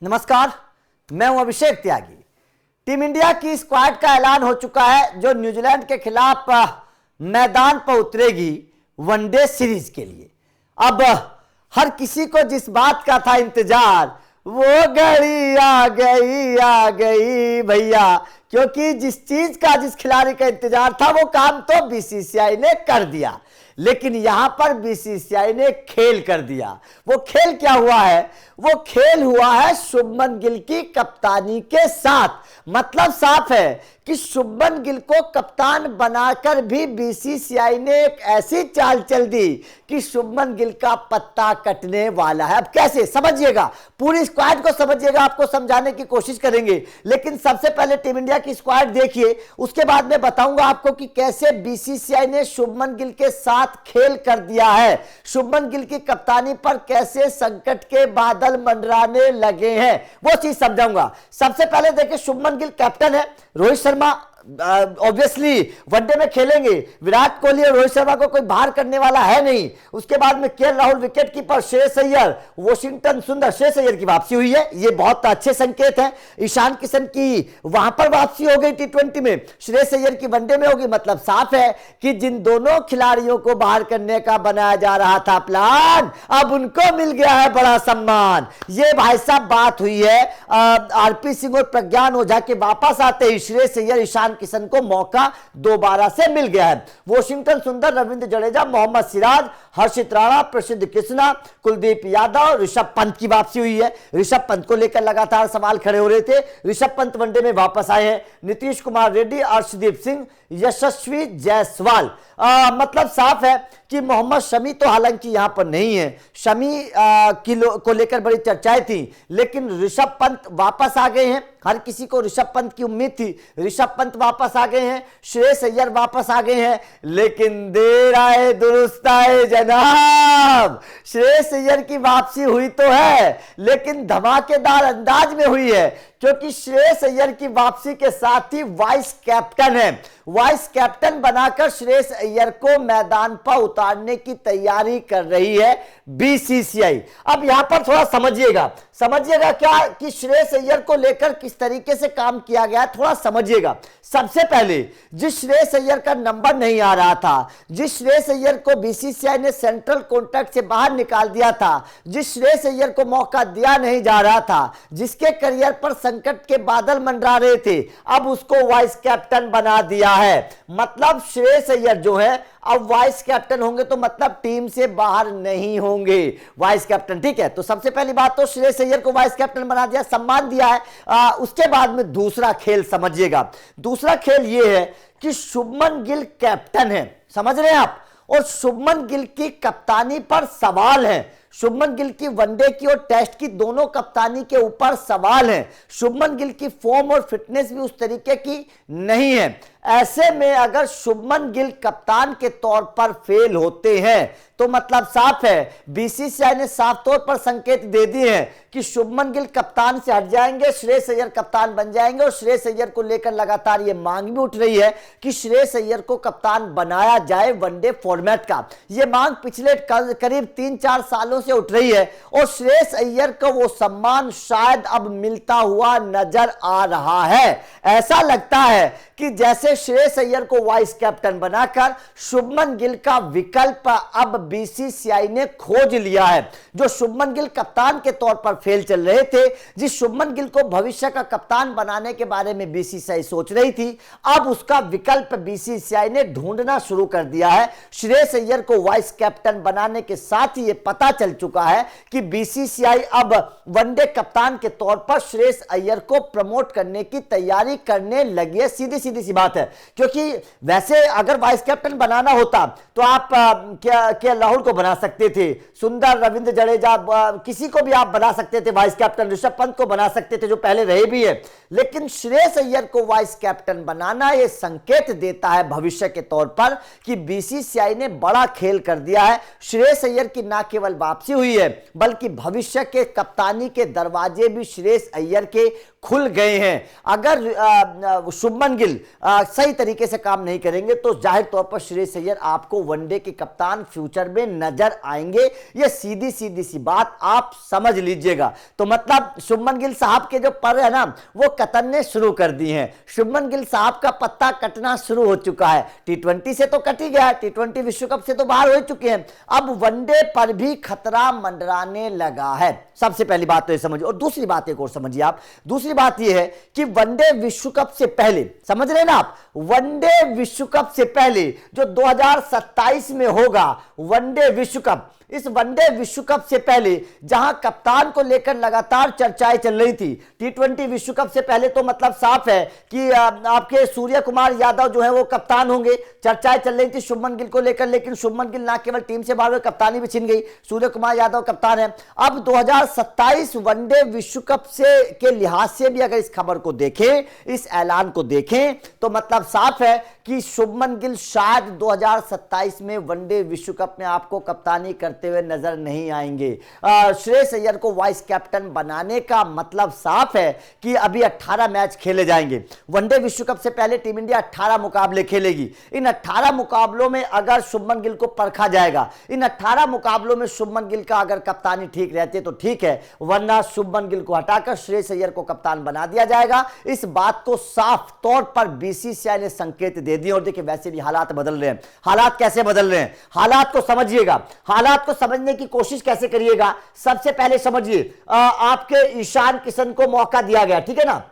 नमस्कार, मैं हूं अभिषेक त्यागी। टीम इंडिया की स्क्वाड का ऐलान हो चुका है जो न्यूजीलैंड के खिलाफ मैदान पर उतरेगी वनडे सीरीज के लिए। अब हर किसी को जिस बात का था इंतजार वो घड़ी आ गई भैया, क्योंकि जिस चीज का जिस खिलाड़ी का इंतजार था वो काम तो बीसीसीआई ने कर दिया, लेकिन यहां पर बीसीसीआई ने खेल कर दिया। वो खेल क्या हुआ है? वो खेल हुआ है शुभमन गिल की कप्तानी के साथ। मतलब साफ है कि शुभमन गिल को कप्तान बनाकर भी बीसीसीआई ने एक ऐसी चाल चल दी कि शुभमन गिल का पत्ता कटने वाला है। अब कैसे समझिएगा, पूरी स्क्वाड को समझिएगा, आपको समझाने की कोशिश करेंगे, लेकिन सबसे पहले टीम इंडिया की स्क्वाड देखिए, उसके बाद मैं बताऊंगा आपको कि कैसे बीसीसीआई ने शुभमन गिल के साथ खेल कर दिया है। शुभमन गिल की कप्तानी पर कैसे संकट के बादल मंडराने लगे हैं वो चीज समझाऊंगा। सबसे पहले देखिए, शुभमन गिल कैप्टन है, रोहित शर्मा ऑब्वियसली वनडे में खेलेंगे, विराट कोहली और रोहित शर्मा को कोई बाहर करने वाला है नहीं। उसके बाद में KL Rahul wicket keeper, Shreyas Iyer, Washington सुंदर, श्रेयस अय्यर की वापसी हुई है, ये बहुत अच्छे संकेत है। ईशान किशन की वहां पर वापसी हो गई टी20 में, श्रेयस अय्यर की वनडे में होगी। मतलब साफ है कि जिन दोनों खिलाड़ियों को बाहर करने का बनाया जा रहा था प्लान, अब उनको मिल गया है बड़ा सम्मान। ये भाई साहब बात हुई है आरपी सिंह और प्रज्ञान ओझा के वापस आते ही श्रेयस अय्यर, ईशान किशन को मौका दोबारा से मिल गया है। वॉशिंगटन सुंदर, रविंद्र जडेजा, मोहम्मद सिराज, हर्षित राणा, प्रसिद्ध कृष्णा, कुलदीप यादव, ऋषभ पंत की वापसी हुई है। ऋषभ पंत को लेकर लगातार सवाल खड़े हो रहे थे, ऋषभ पंत वनडे में वापस आए हैं। नीतीश कुमार रेड्डी, अर्शदीप सिंह, यशस्वी जायसवाल। मतलब साफ है कि मोहम्मद शमी तो हालांकि यहां पर नहीं है, शमी को लेकर बड़ी चर्चाएं थी, लेकिन ऋषभ पंत वापस आ गए हैं। हर किसी को ऋषभ पंत की उम्मीद थी, ऋषभ पंत वापस आ गए हैं, श्रेयस अय्यर वापस आ गए हैं, लेकिन देर आए दुरुस्त आए जनाब। श्रेयस अय्यर की वापसी हुई तो है, लेकिन धमाकेदार अंदाज में हुई है, क्योंकि श्रेयस अय्यर की वापसी के साथ ही वाइस कैप्टन है। वाइस कैप्टन बनाकर श्रेयस अय्यर को मैदान पर उतारने की तैयारी कर रही है बीसीसीआई। अब यहां पर थोड़ा समझिएगा क्या कि श्रेयस अय्यर को लेकर किस तरीके से काम किया गया है, थोड़ा समझिएगा। सबसे पहले जिस श्रेयस अय्यर का नंबर नहीं आ रहा था, जिस श्रेयस अय्यर को बीसीसीआई ने सेंट्रल कॉन्ट्रैक्ट से बाहर निकाल दिया था, जिस श्रेयस अय्यर को मौका दिया नहीं जा रहा था, जिसके करियर पर संकट के बादल मंडरा रहे थे, अब उसको वाइस कैप्टन बना दिया है। मतलब श्रेयस अय्यर जो है अब वाइस कैप्टन होंगे, तो मतलब टीम से बाहर नहीं होंगे वाइस कैप्टन, ठीक है। तो सबसे पहली बात तो श्रेयस अय्यर को वाइस कैप्टन बना दिया, सम्मान दिया है। उसके बाद में दूसरा खेल समझिएगा। दूसरा खेल यह है कि शुभमन गिल कैप्टन है, समझ रहे हैं आप, और शुभमन गिल की कप्तानी पर सवाल है। शुभमन गिल की वनडे की और टेस्ट की दोनों कप्तानी के ऊपर सवाल है। शुभमन गिल की फॉर्म और फिटनेस भी उस तरीके की नहीं है। ऐसे में अगर शुभमन गिल कप्तान के तौर पर फेल होते हैं तो मतलब साफ है, बीसीसीआई ने साफ तौर पर संकेत दे दिए हैं कि शुभमन गिल कप्तान से हट जाएंगे, श्रेयस अय्यर कप्तान बन जाएंगे। और श्रेयस अय्यर को लेकर लगातार यह मांग भी उठ रही है कि श्रेयस अय्यर को कप्तान बनाया जाए वनडे फॉर्मेट का। यह मांग पिछले करीब 3-4 सालों से उठ रही है, और श्रेयस अय्यर को वो सम्मान शायद अब मिलता हुआ नजर आ रहा है। ऐसा लगता है कि जैसे श्रेयस अय्यर को वाइस कैप्टन बनाकर शुभमन गिल का विकल्प अब बीसीसीआई ने खोज लिया है। जो शुभमन गिल कप्तान के तौर पर फेल चल रहे थे, जिस शुभमन गिल को भविष्य का कप्तान बनाने के बारे में बीसीसीआई सोच रही थी, अब उसका विकल्प बीसीसीआई ने ढूंढना शुरू कर दिया है। श्रेयस अय्यर को वाइस कैप्टन बनाने के साथ ही यह पता चल चुका है कि बीसीसीआई अब वनडे कप्तान के तौर पर श्रेयस अय्यर को प्रमोट करने की तैयारी करने लगी है। सीधी सी बात है, क्योंकि वैसे अगर वाइस कैप्टन बनाना होता तो आप क्या राहुल को बना सकते थे, सुंदर, रविंद्र जडेजा, किसी को भी आप बना सकते थे वाइस कैप्टन, ऋषभ पंत को बना सकते थे जो पहले रहे भी है। लेकिन श्रेयस अय्यर को वाइस कैप्टन बनाना यह संकेत देता है भविष्य के तौर पर कि बीसीसीआई ने बड़ा खेल कर दिया है। श्रेयस अय्यर की न केवल वापसी हुई है, बल्कि भविष्य के कप्तानी के दरवाजे भी श्रेयस अय्यर के खुल गए हैं। अगर शुभमन गिल सही तरीके से काम नहीं करेंगे तो जाहिर तौर पर श्रेयस अय्यर आपको वनडे के कप्तान फ्यूचर में नजर आएंगे। ये सीधी सीधी सी बात आप समझ लीजिएगा। तो मतलब शुभमन गिल साहब के जो पर है ना वो कतरने शुरू कर दिए हैं। शुभमन गिल साहब का पत्ता कटना शुरू हो चुका है। टी20 से तो कट ही गया, टी20 विश्व कप से तो बाहर हो चुके हैं, अब वनडे पर भी खतरा मंडराने लगा है। सबसे पहली बात तो ये समझिए, और दूसरी बात एक और समझिए आप। दूसरी बात ये है कि वनडे विश्व कप से पहले, समझ रहे हैं ना आप, वनडे विश्व कप से पहले जो 2027 में होगा वनडे विश्व कप, इस वनडे विश्व कप से पहले जहां कप्तान को लेकर लगातार चर्चाएं चल रही थी, टी20 विश्व कप से पहले तो मतलब साफ है कि आपके सूर्य कुमार यादव जो है वो कप्तान होंगे। चर्चाएं चल रही थी शुभमन गिल को लेकर, लेकिन शुभमन गिल ना केवल टीम से बाहर हुए, कप्तानी भी छिन गई, सूर्य कुमार यादव कप्तान है। अब 2027 वनडे विश्व कप से के लिहाज से भी अगर इस खबर को देखें, इस ऐलान को देखें, तो मतलब साफ है कि शुभमन गिल शायद 2027 में वनडे विश्व कप में आपको कप्तानी करते हुए नजर नहीं आएंगे। श्रेयस अय्यर को वाइस कैप्टन बनाने का मतलब साफ है कि अभी 18 मैच खेले जाएंगे। वनडे विश्व कप से पहले टीम इंडिया 18 मुकाबले खेलेगी। इन 18 मुकाबलों में अगर शुभमन गिल को परखा जाएगा, इन 18 मुकाबलों में शुभमन गिल का अगर कप्तानी ठीक रहती है तो ठीक है, वरना शुभमन गिल को हटाकर श्रेयस अय्यर को कप्तान बना दिया जाएगा। इस बात को साफ तौर पर बीसीसीआई ने संकेत दे दिए। और देखिए वैसे भी हालात बदल रहे हैं। हालात कैसे बदल रहे हैं, हालात को समझिएगा, हालात को समझने की कोशिश कैसे करिएगा। सबसे पहले समझिए, आपके ईशान किशन को मौका दिया गया, ठीक है ना,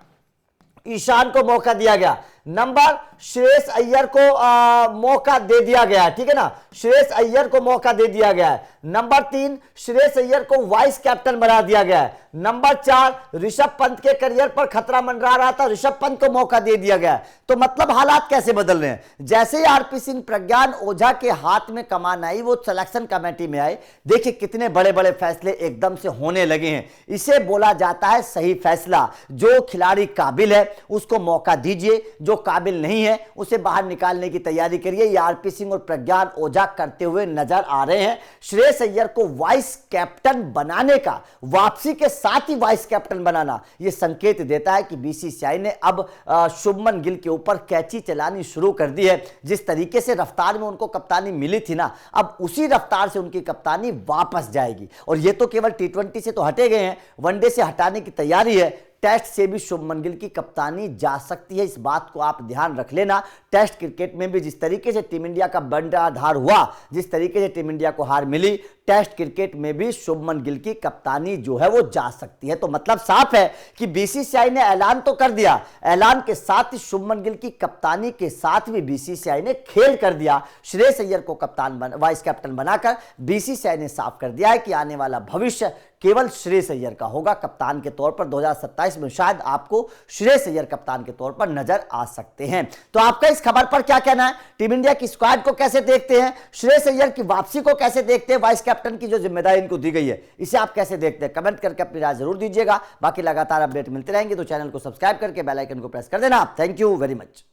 ईशान को मौका दिया गया। नंबर श्रेयस अय्यर को मौका दे दिया गया, ठीक है ना, श्रेयस अय्यर को मौका दे दिया गया है। नंबर 3 श्रेयस अय्यर को वाइस कैप्टन बना दिया गया है। नंबर 4 ऋषभ पंत के करियर पर खतरा मंडरा रहा था, ऋषभ पंत को मौका दे दिया गया है। तो मतलब हालात कैसे बदल रहे हैं। जैसे ही आरपी सिंह प्रज्ञान ओझा के हाथ में कमान आई, वो सिलेक्शन कमेटी में आए, देखिए कितने बड़े बड़े फैसले एकदम से होने लगे हैं। इसे बोला जाता है सही फैसला। जो खिलाड़ी काबिल है उसको मौका दीजिए, जो काबिल नहीं है उसे बाहर निकालने की तैयारी करिए। ये आरपी सिंह और प्रज्ञान ओझा करते हुए नजर आ रहे हैं। श्रेयस अय्यर को वाइस कैप्टन बनाने का, वापसी के साथ ही वाइस कैप्टन बनाना, यह संकेत देता है कि बीसीसीआई ने अब शुभमन गिल के ऊपर कैची चलानी शुरू कर दी है। जिस तरीके से रफ्तार में उनको कप्तानी मिली थी ना, अब उसी रफ्तार से उनकी कप्तानी वापस जाएगी। और ये तो केवल टी20 से तो हटे गए हैं, वनडे से हटाने की तैयारी है। टेस्ट से भी शुभमन गिल की कप्तानी जा सकती है, इस बात को आप ध्यान रख लेना। टेस्ट क्रिकेट में भी जिस तरीके से टीम इंडिया का बंटाधार हुआ, जिस तरीके से टीम इंडिया को हार मिली, टेस्ट क्रिकेट में भी शुभमन गिल की कप्तानी जो है वो जा सकती है। तो मतलब साफ है कि बीसीसीआई ने ऐलान तो कर दिया, ऐलान के साथ ही शुभमन गिल की कप्तानी के साथ भी बीसीसीआई ने खेल कर दिया। श्रेयस अय्यर को वाइस कैप्टन बनाकर बीसीसीआई ने साफ कर दिया है कि आने वाला भविष्य केवल श्रेयस अय्यर का होगा कप्तान के तौर पर। 2027 में शायद आपको श्रेयस अय्यर कप्तान के तौर पर नजर आ सकते हैं। तो आपका इस खबर पर क्या कहना है? टीम इंडिया की स्क्वाड को कैसे देखते हैं? श्रेयस अय्यर की वापसी को कैसे देखते हैं? वाइस कैप्टन की जो जिम्मेदारी इनको दी गई है, इसे आप कैसे देखते हैं? कमेंट करके अपनी राय जरूर दीजिएगा। बाकी लगातार अपडेट मिलते रहेंगे, तो चैनल को सब्सक्राइब करके बेल आइकन को प्रेस कर देना। Thank you very much.